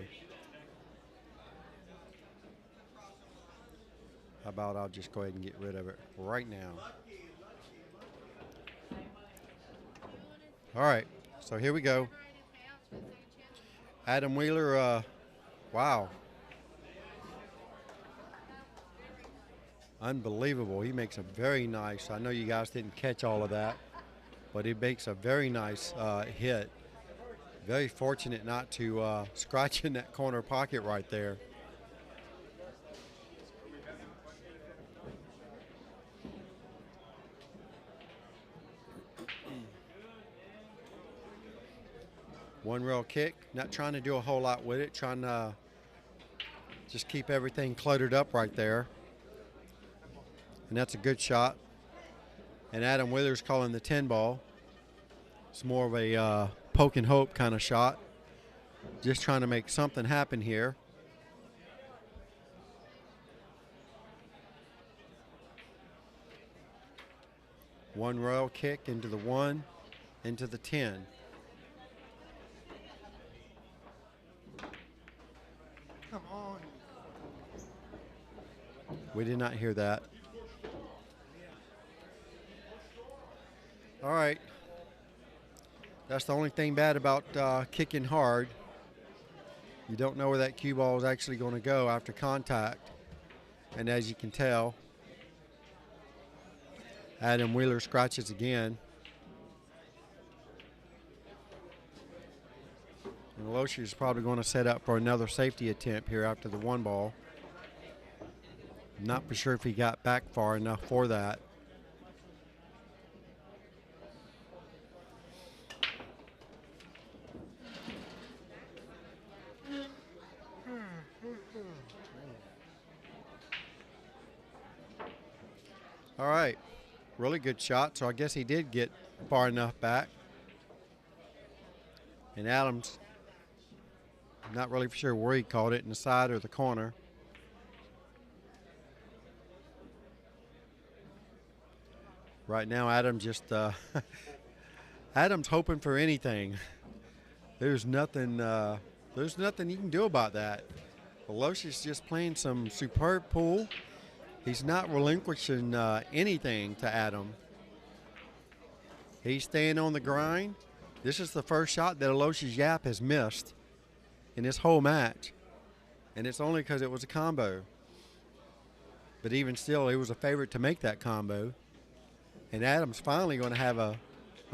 How about I'll just go ahead and get rid of it right now. All right, so here we go. Adam Wheeler, wow. Unbelievable. He makes a very nice, I know you guys didn't catch all of that, but he makes a very nice hit. Very fortunate not to scratch in that corner pocket right there. One rail kick, not trying to do a whole lot with it, trying to just keep everything cluttered up right there. And that's a good shot. And Adam Wheeler's calling the 10 ball. It's more of a poke and hope kind of shot. Just trying to make something happen here. One rail kick into the 1, into the 10. Come on. We did not hear that. All right. That's the only thing bad about kicking hard. You don't know where that cue ball is actually going to go after contact. And as you can tell, Adam Wheeler scratches again. And Aloysius is probably going to set up for another safety attempt here after the 1 ball. Not for sure if he got back far enough for that. All right, really good shot. So I guess he did get far enough back. And Adams, not really for sure where he caught it, in the side or the corner. Right now, Adam just, Adam's hoping for anything. There's nothing you can do about that. Aloysius just playing some superb pool. He's not relinquishing anything to Adam. He's staying on the grind. This is the first shot that Aloysius Yapp has missed in this whole match. And it's only because it was a combo. But even still, he was a favorite to make that combo. And Adam's finally going to have a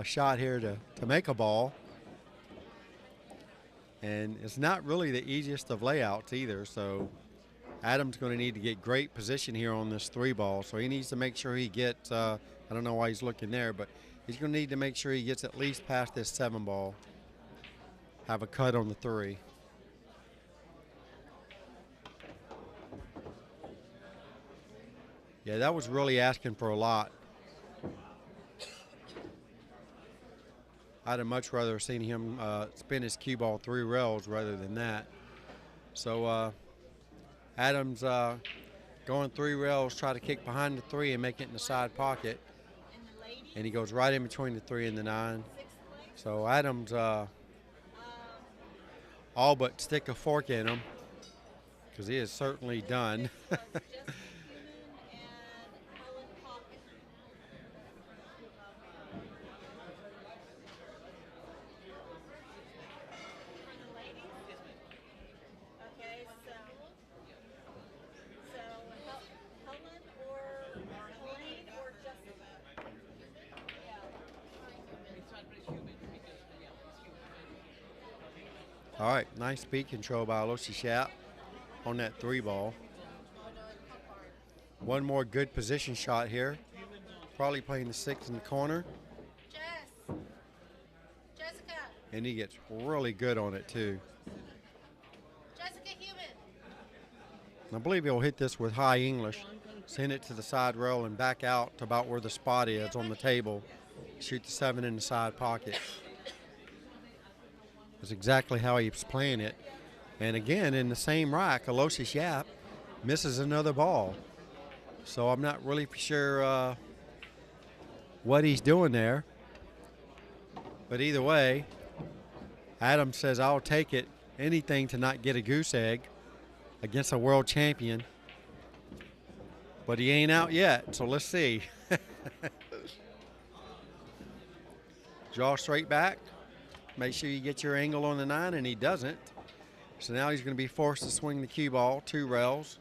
shot here to make a ball. And it's not really the easiest of layouts either, so Adam's going to need to get great position here on this 3 ball. So he needs to make sure he gets, I don't know why he's looking there, but he's going to need to make sure he gets at least past this 7 ball. Have a cut on the 3. Yeah, that was really asking for a lot. I'd have much rather seen him spin his cue ball 3 rails rather than that. So Adams going 3 rails, try to kick behind the 3 and make it in the side pocket. And he goes right in between the 3 and the 9. So Adams all but stick a fork in him, because he is certainly done. All right, nice speed control by Aloysius Yapp on that 3 ball. One more good position shot here. Probably playing the 6 in the corner. Jessica. And he gets really good on it too. Jessica Human. I believe he'll hit this with high English, send it to the side rail and back out to about where the spot is on the table. shoot the 7 in the side pocket. That's exactly how he was playing it. And again, in the same rack, Aloysius Yapp misses another ball. So I'm not really for sure what he's doing there. But either way, Adam says, I'll take it, anything to not get a goose egg against a world champion. But he ain't out yet, so let's see. Draw straight back. Make sure you get your angle on the 9, and he doesn't. So now he's going to be forced to swing the cue ball 2 rails,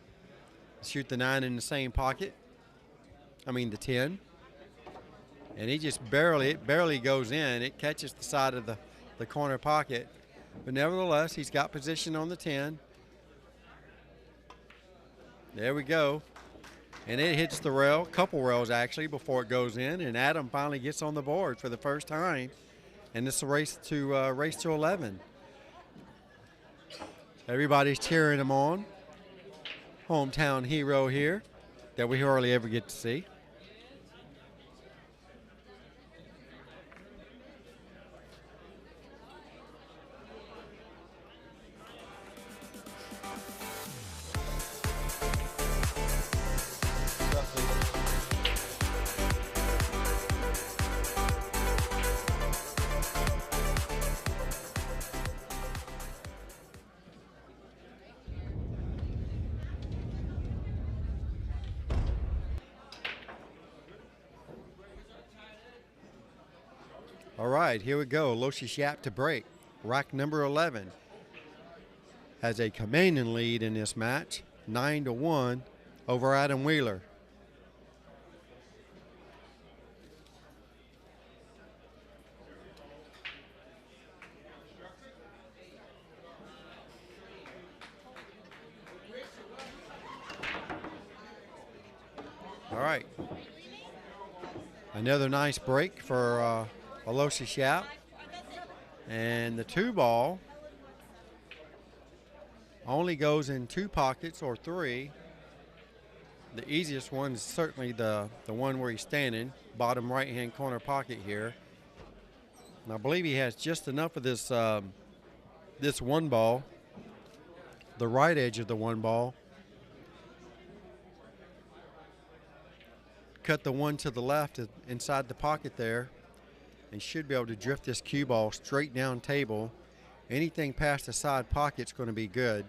shoot the 9 in the same pocket. I mean the 10. And he just barely goes in. It catches the side of the corner pocket. But nevertheless, he's got position on the 10. There we go. And it hits the rail, couple rails actually, before it goes in. And Adam finally gets on the board for the first time. And this is a race to 11. Everybody's cheering him on. Hometown hero here that we hardly ever get to see. All right, here we go. Aloysius Yapp to break. Rack number 11 has a commanding lead in this match, 9-1 over Adam Wheeler. All right. Another nice break for Aloysius Yapp. And the 2 ball only goes in 2 pockets or 3. The easiest one is certainly the one where he's standing, bottom right-hand corner pocket here. And I believe he has just enough of this this 1 ball, the right edge of the 1 ball. Cut the 1 to the left inside the pocket there, and should be able to drift this cue ball straight down table. Anything past the side pocket's going to be good.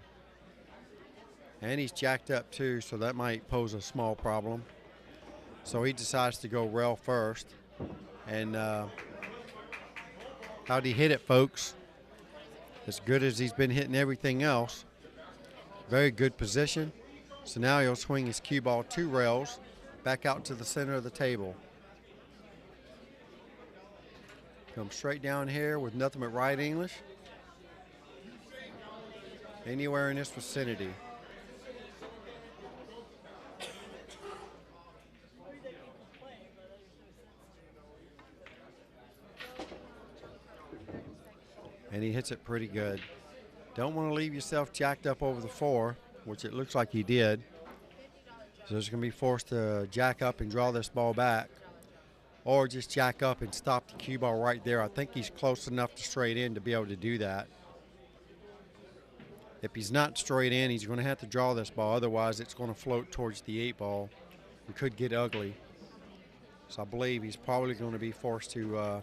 And he's jacked up too, so that might pose a small problem. So he decides to go rail first. And how'd he hit it, folks? As good as he's been hitting everything else. Very good position. So now he'll swing his cue ball 2 rails back out to the center of the table. Come straight down here with nothing but right English. Anywhere in this vicinity. And he hits it pretty good. Don't want to leave yourself jacked up over the 4, which it looks like he did. So he's going to be forced to jack up and draw this ball back. Or just jack up and stop the cue ball right there. I think he's close enough to straight in to be able to do that. If he's not straight in, he's going to have to draw this ball. Otherwise, it's going to float towards the 8 ball. It could get ugly. So I believe he's probably going to be forced to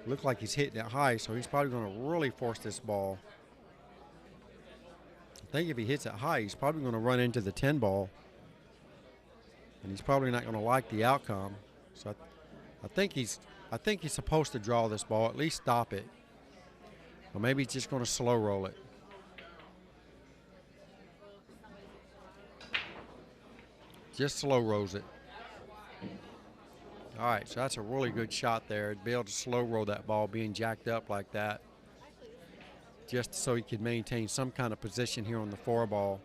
look like he's hitting it high, so he's probably going to really force this ball. I think if he hits it high, he's probably going to run into the 10 ball. And he's probably not going to like the outcome. So I think he's supposed to draw this ball, at least stop it. Or maybe he's just going to slow roll it. Just slow rolls it. All right, so that's a really good shot there. To be able to slow roll that ball being jacked up like that. Just so he could maintain some kind of position here on the 4 ball.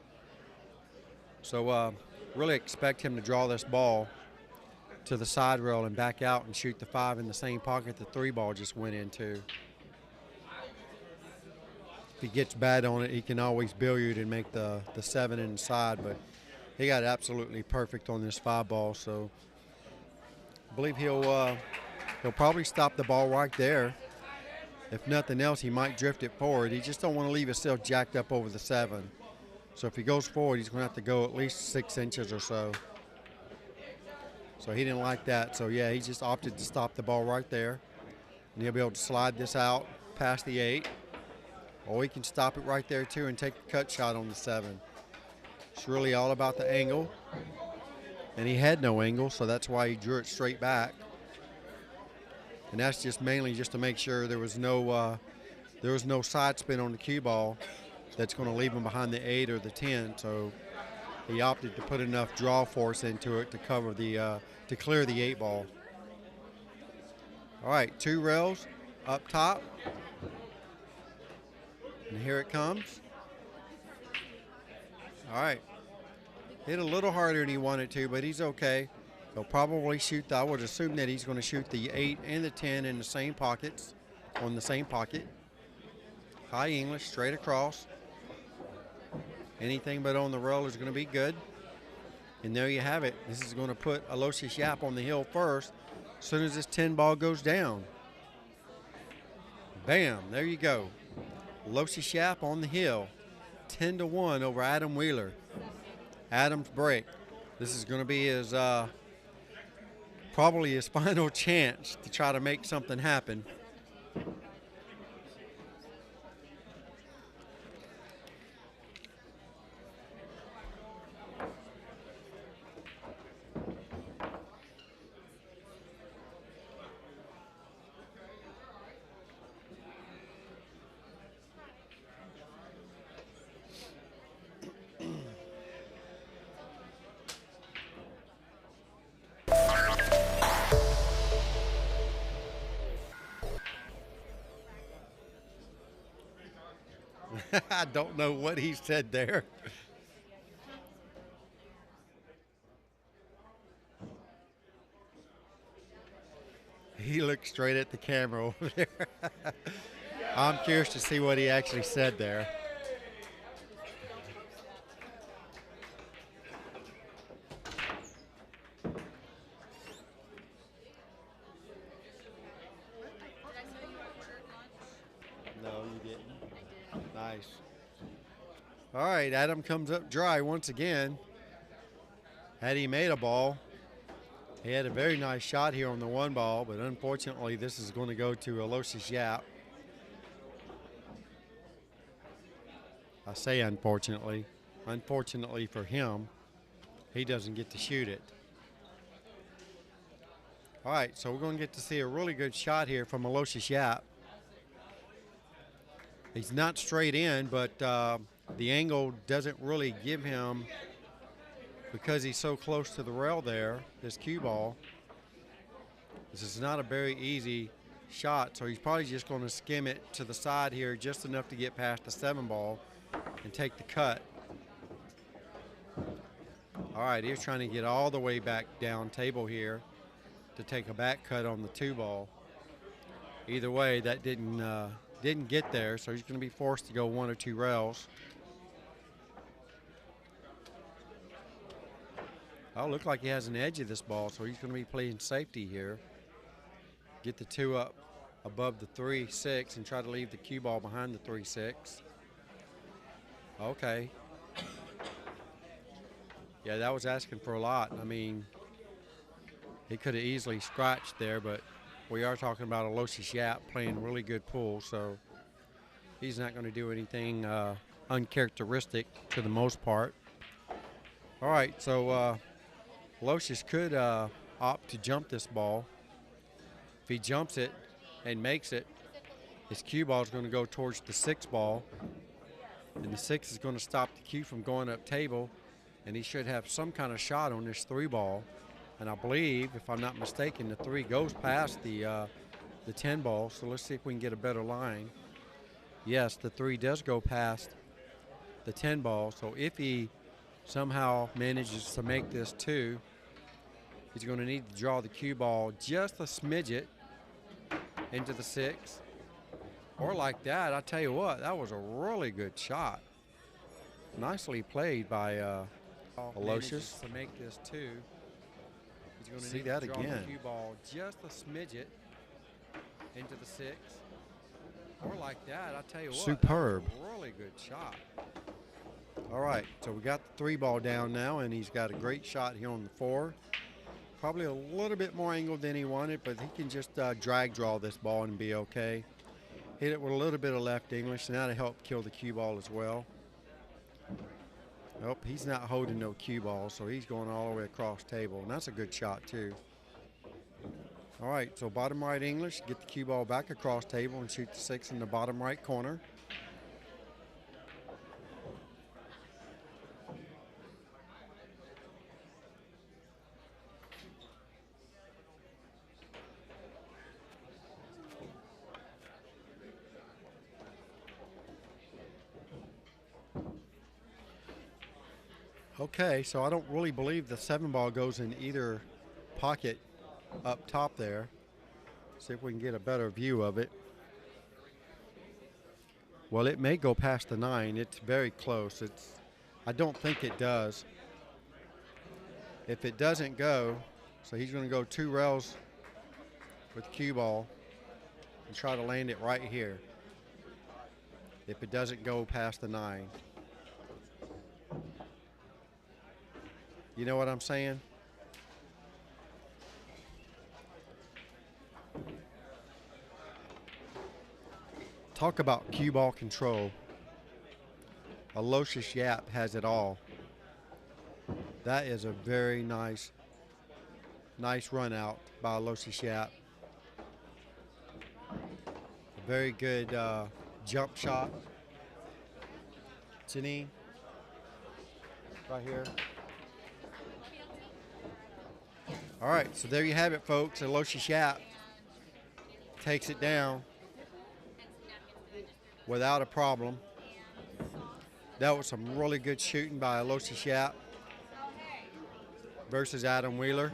So really expect him to draw this ball to the side rail and back out and shoot the 5 in the same pocket the 3 ball just went into. If he gets bad on it, he can always billiard and make the 7 inside, but he got absolutely perfect on this 5 ball, so I believe he'll He'll probably stop the ball right there. If nothing else, he might drift it forward. He just don't want to leave himself jacked up over the 7. So if he goes forward, he's going to have to go at least 6 inches or so. So he didn't like that. So yeah, he just opted to stop the ball right there. And he'll be able to slide this out past the 8. Or he can stop it right there too and take a cut shot on the 7. It's really all about the angle. And he had no angle, so that's why he drew it straight back. And that's just mainly just to make sure there was no side spin on the cue ball that's going to leave him behind the 8 or the 10. So he opted to put enough draw force into it to cover the to clear the 8 ball. All right, 2 rails up top, and here it comes. All right, hit a little harder than he wanted to, but he's okay. He'll probably shoot. I would assume that he's going to shoot the 8 and the 10 in the same pockets, on the same pocket. High English, straight across. Anything but on the rail is going to be good. And there you have it. This is going to put Aloysius Yapp on the hill first as soon as this 10 ball goes down. Bam, there you go. Aloysius Yapp on the hill, 10-1 over Adam Wheeler. Adam's break. This is going to be his probably his final chance to try to make something happen. I don't know what he said there. He looked straight at the camera over there. I'm curious to see what he actually said there. No, you didn't. Nice. All right, Adam comes up dry once again. Had he made a ball, he had a very nice shot here on the 1 ball, but unfortunately this is going to go to Aloysius Yapp. I say unfortunately. Unfortunately for him, he doesn't get to shoot it. All right, so we're going to get to see a really good shot here from Aloysius Yapp. He's not straight in, but the angle doesn't really give him, because he's so close to the rail there, this cue ball. This is not a very easy shot, so he's probably just going to skim it to the side here just enough to get past the 7 ball and take the cut. All right, he's trying to get all the way back down table here to take a back cut on the 2 ball. Either way, that didn't get there, so he's going to be forced to go 1 or 2 rails. Oh, look like he has an edge of this ball, so he's going to be playing safety here. Get the 2 up above the 3-6 and try to leave the cue ball behind the 3-6. Okay. Yeah, that was asking for a lot. I mean, he could have easily scratched there, but we are talking about Aloysius Yapp playing really good pool, so he's not going to do anything uncharacteristic to the most part. All right, so Aloysius could opt to jump this ball. If he jumps it and makes it, his cue ball is going to go towards the 6 ball, and the 6 is going to stop the cue from going up table, and he should have some kind of shot on this 3 ball. And I believe, if I'm not mistaken, the 3 goes past the 10 ball, so let's see if we can get a better line. Yes, the 3 does go past the 10 ball, so if he somehow manages to make this 2, he's going to need to draw the cue ball just a smidget into the 6. Or like that. I tell you what, that was a really good shot. Nicely played by Aloysius to make this 2. He's going to see need that draw again. the cue ball just a smidget into the 6. Or like that, I tell you what. Superb. That was a really good shot. All right, so we got the 3 ball down now, and he's got a great shot here on the 4. Probably a little bit more angled than he wanted, but he can just drag draw this ball and be okay. Hit it with a little bit of left English, and that'll help kill the cue ball as well. Nope, he's not holding no cue ball, so he's going all the way across table, and that's a good shot too. All right, so bottom right English, get the cue ball back across table and shoot the 6 in the bottom right corner. Okay, so I don't really believe the 7 ball goes in either pocket up top there. See if we can get a better view of it. Well, it may go past the 9. It's very close. I don't think it does. If it doesn't go, so he's going to go 2 rails with the cue ball and try to land it right here. If it doesn't go past the 9. You know what I'm saying? Talk about cue ball control. Aloysius Yapp has it all. That is a very nice run out by Aloysius Yapp. A very good jump shot. Janine, right here. All right, so there you have it, folks. Aloysius Yapp takes it down without a problem. That was some really good shooting by Aloysius Yapp versus Adam Wheeler.